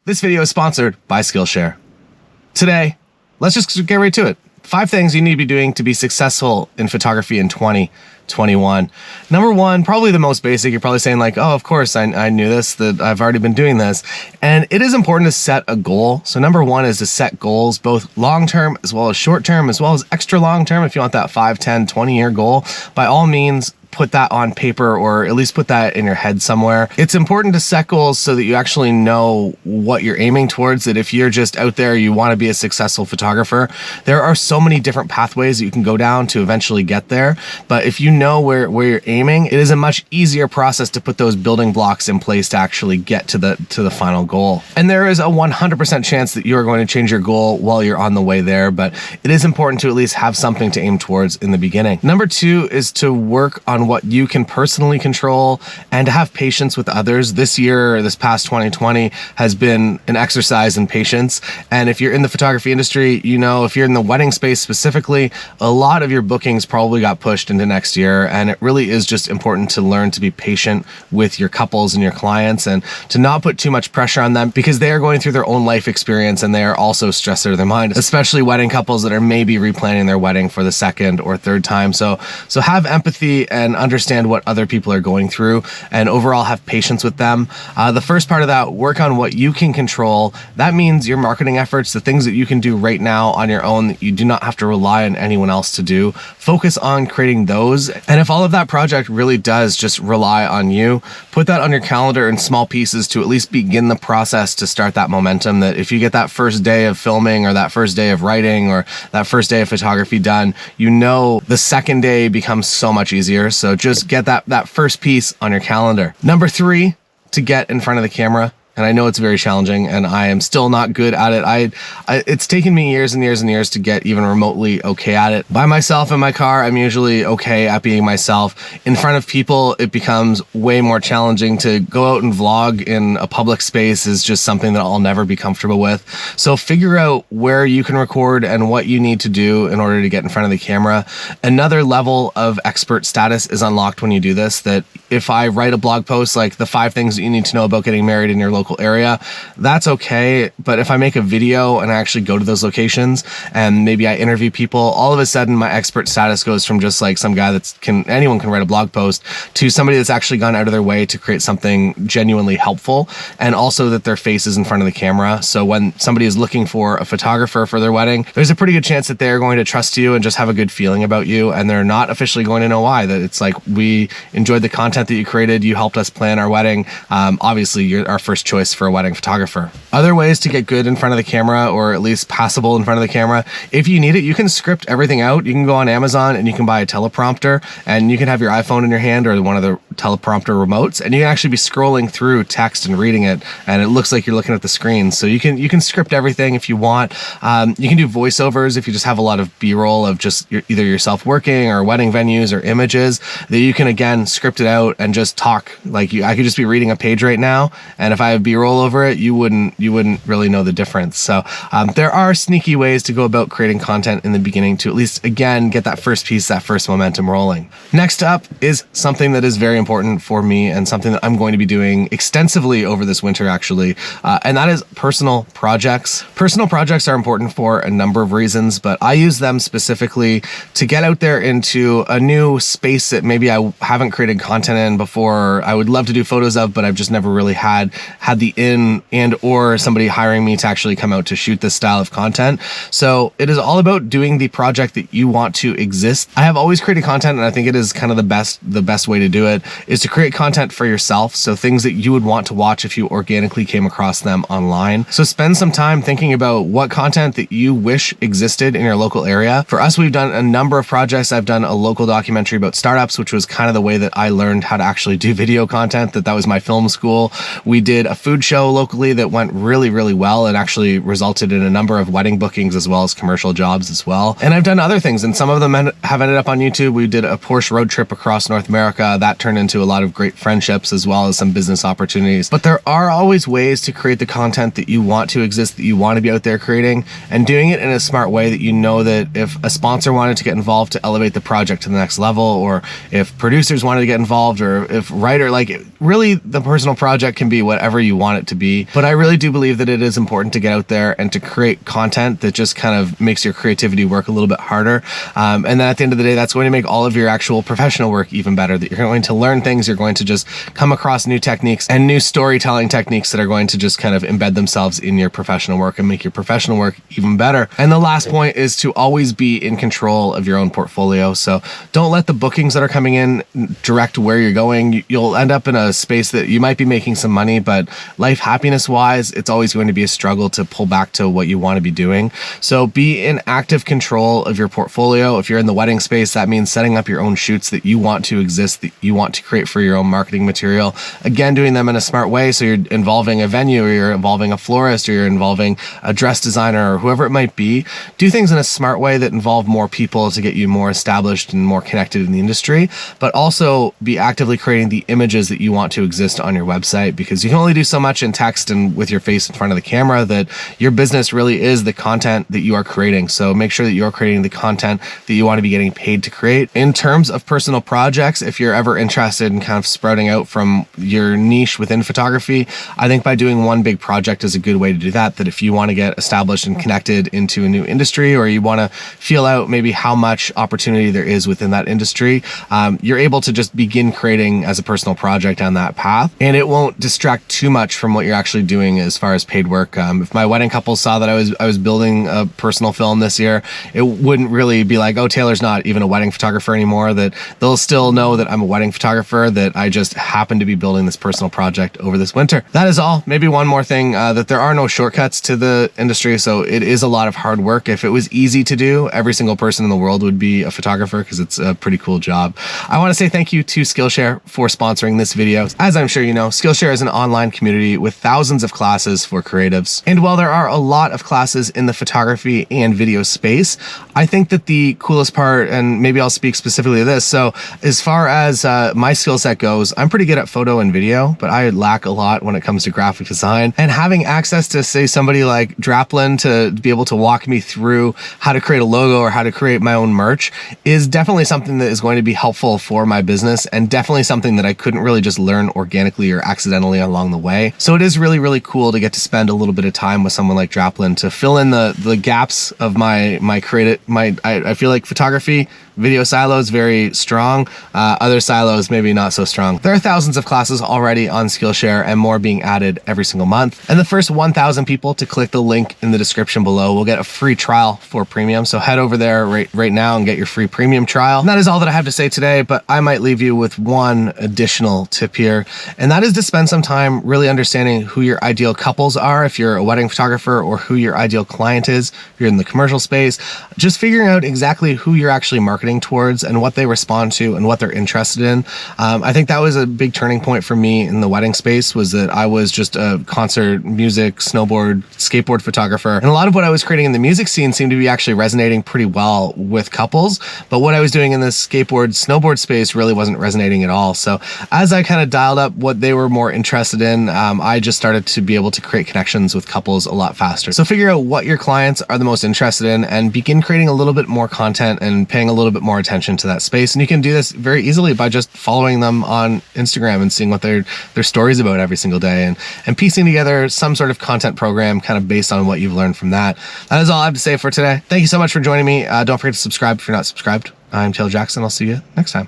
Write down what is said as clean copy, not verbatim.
This video is sponsored by Skillshare. Today, let's just get right to it. 5 things you need to be doing to be successful in photography in 2021. Number 1, probably the most basic. You're probably saying like, oh, of course, I knew this, that I've already been doing this. And it is important to set a goal. So number 1 is to set goals, both long-term as well as short-term, as well as extra long-term. If you want that 5, 10, 20-year goal, by all means, put that on paper or at least put that in your head somewhere. It's important to set goals so that you actually know what you're aiming towards, that if you're just out there, you want to be a successful photographer, there are so many different pathways that you can go down to eventually get there. But if you know where you're aiming, it is a much easier process to put those building blocks in place to actually get to the final goal. And there is a 100% chance that you are going to change your goal while you're on the way there, but it is important to at least have something to aim towards in the beginning. Number 2 is to work on what you can personally control and to have patience with others. This year, this past 2020 has been an exercise in patience. And if you're in the photography industry, you know, if you're in the wedding space specifically, a lot of your bookings probably got pushed into next year. And it really is just important to learn to be patient with your couples and your clients and to not put too much pressure on them, because they are going through their own life experience and they are also stressed out of their mind, especially wedding couples that are maybe replanning their wedding for the second or third time. So have empathy and understand what other people are going through and overall have patience with them. The first part of that, work on what you can control. That means your marketing efforts, the things that you can do right now on your own that you do not have to rely on anyone else to do. Focus on creating those. And if all of that project really does just rely on you, put that on your calendar in small pieces to at least begin the process to start that momentum, that if you get that first day of filming or that first day of writing or that first day of photography done, you know the second day becomes so much easier. So just get that first piece on your calendar. Number 3, to get in front of the camera. And I know it's very challenging and I am still not good at it. It's taken me years and years and years to get even remotely okay at it. By myself in my car, I'm usually okay at being myself. In front of people, it becomes way more challenging. To go out and vlog in a public space is just something that I'll never be comfortable with. So figure out where you can record and what you need to do in order to get in front of the camera. Another level of expert status is unlocked when you do this, that if I write a blog post like the 5 things that you need to know about getting married in your local area, that's okay. But if I make a video and I actually go to those locations and maybe I interview people, all of a sudden my expert status goes from just like some guy anyone can write a blog post to somebody that's actually gone out of their way to create something genuinely helpful, and also that their face is in front of the camera. So when somebody is looking for a photographer for their wedding, there's a pretty good chance that they're going to trust you and just have a good feeling about you, and they're not officially going to know why. That it's like, we enjoyed the content that you created, you helped us plan our wedding. Obviously you're our first choice for a wedding photographer. Other ways to get good in front of the camera, or at least passable in front of the camera, if you need it, you can script everything out. You can go on Amazon and you can buy a teleprompter, and you can have your iPhone in your hand or one of the teleprompter remotes, and you can actually be scrolling through text and reading it, and it looks like you're looking at the screen. So you can script everything if you want. You can do voiceovers if you just have a lot of B-roll of just either yourself working or wedding venues or images, that you can again script it out and just talk. Like I could just be reading a page right now, and if I have B-roll over it, you wouldn't really know the difference. So there are sneaky ways to go about creating content in the beginning to at least, again, get that first piece, that first momentum rolling. Next up is something that is very important for me and something that I'm going to be doing extensively over this winter, actually, and that is personal projects. Personal projects are important for a number of reasons, but I use them specifically to get out there into a new space that maybe I haven't created content in before. I would love to do photos of, but I've just never really had the in and or somebody hiring me to actually come out to shoot this style of content. So it is all about doing the project that you want to exist. I have always created content, and I think it is kind of the best way to do it is to create content for yourself. So things that you would want to watch if you organically came across them online. So spend some time thinking about what content that you wish existed in your local area. For us, we've done a number of projects. I've done a local documentary about startups, which was kind of the way that I learned how to actually do video content. That was my film school. We did a food show locally that went really, really well and actually resulted in a number of wedding bookings as well as commercial jobs as well. And I've done other things, and some of them have ended up on YouTube. We did a Porsche road trip across North America that turned into a lot of great friendships as well as some business opportunities. But there are always ways to create the content that you want to exist, that you want to be out there creating, and doing it in a smart way that you know that if a sponsor wanted to get involved to elevate the project to the next level, or if producers wanted to get involved, or if writer, like really the personal project can be whatever you want it to be. But I really do believe that it is important to get out there and to create content that just kind of makes your creativity work a little bit harder. And then at the end of the day, that's going to make all of your actual professional work even better, that you're going to learn things, you're going to just come across new techniques and new storytelling techniques that are going to just kind of embed themselves in your professional work and make your professional work even better. And the last point is to always be in control of your own portfolio. So don't let the bookings that are coming in direct where you're going. You'll end up in a space that you might be making some money, but life happiness wise, it's always going to be a struggle to pull back to what you want to be doing. So be in active control of your portfolio. If you're in the wedding space, that means setting up your own shoots that you want to exist, that you want to create for your own marketing material. Again, doing them in a smart way. So you're involving a venue, or you're involving a florist, or you're involving a dress designer, or whoever it might be. Do things in a smart way that involve more people to get you more established and more connected in the industry, but also be actively creating the images that you want to exist on your website, because you can only do so much in text and with your face in front of the camera, that your business really is the content that you are creating. So make sure that you're creating the content that you want to be getting paid to create. In terms of personal projects, if you're ever interested in kind of sprouting out from your niche within photography, I think by doing one big project is a good way to do that. That if you want to get established and connected into a new industry, or you want to feel out maybe how much opportunity there is within that industry, you're able to just begin creating as a personal project down that path, and it won't distract too much from what you're actually doing as far as paid work. If my wedding couple saw that I was building a personal film this year, it wouldn't really be like, oh, Taylor's not even a wedding photographer anymore. That they'll still know that I'm a wedding photographer, that I just happen to be building this personal project over this winter. That is all. Maybe one more thing, that there are no shortcuts to the industry. So it is a lot of hard work. If it was easy to do, every single person in the world would be a photographer, because it's a pretty cool job. I want to say thank you to Skillshare for sponsoring this video. As I'm sure you know, Skillshare is an online community with thousands of classes for creatives. And while there are a lot of classes in the photography and video space, I think that the coolest part, and maybe I'll speak specifically to this, so as far as my skill set goes, I'm pretty good at photo and video, but I lack a lot when it comes to graphic design. And having access to, say, somebody like Draplin to be able to walk me through how to create a logo or how to create my own merch is definitely something that is going to be helpful for my business, and definitely something that I couldn't really just learn organically or accidentally along the way. So it is really, really cool to get to spend a little bit of time with someone like Draplin to fill in the gaps of I feel like photography, video silos very strong, other silos maybe not so strong. There are thousands of classes already on Skillshare, and more being added every single month. And the first 1,000 people to click the link in the description below will get a free trial for premium. So head over there right now and get your free premium trial. And that is all that I have to say today, but I might leave you with one additional tip here, and that is to spend some time really understanding who your ideal couples are if you're a wedding photographer, or who your ideal client is if you're in the commercial space. Just figuring out exactly who you're actually marketing towards and what they respond to and what they're interested in. I think that was a big turning point for me in the wedding space, was that I was just a concert, music, snowboard, skateboard photographer, and a lot of what I was creating in the music scene seemed to be actually resonating pretty well with couples, but what I was doing in this skateboard, snowboard space really wasn't resonating at all. So as I kind of dialed up what they were more interested in, I just started to be able to create connections with couples a lot faster. So figure out what your clients are the most interested in, and begin creating a little bit more content and paying a little bit more attention to that space. And you can do this very easily by just following them on Instagram and seeing what their stories about every single day, and piecing together some sort of content program kind of based on what you've learned from that. That is all I have to say for today. Thank you so much for joining me. Don't forget to subscribe if you're not subscribed. I'm Taylor Jackson. I'll see you next time.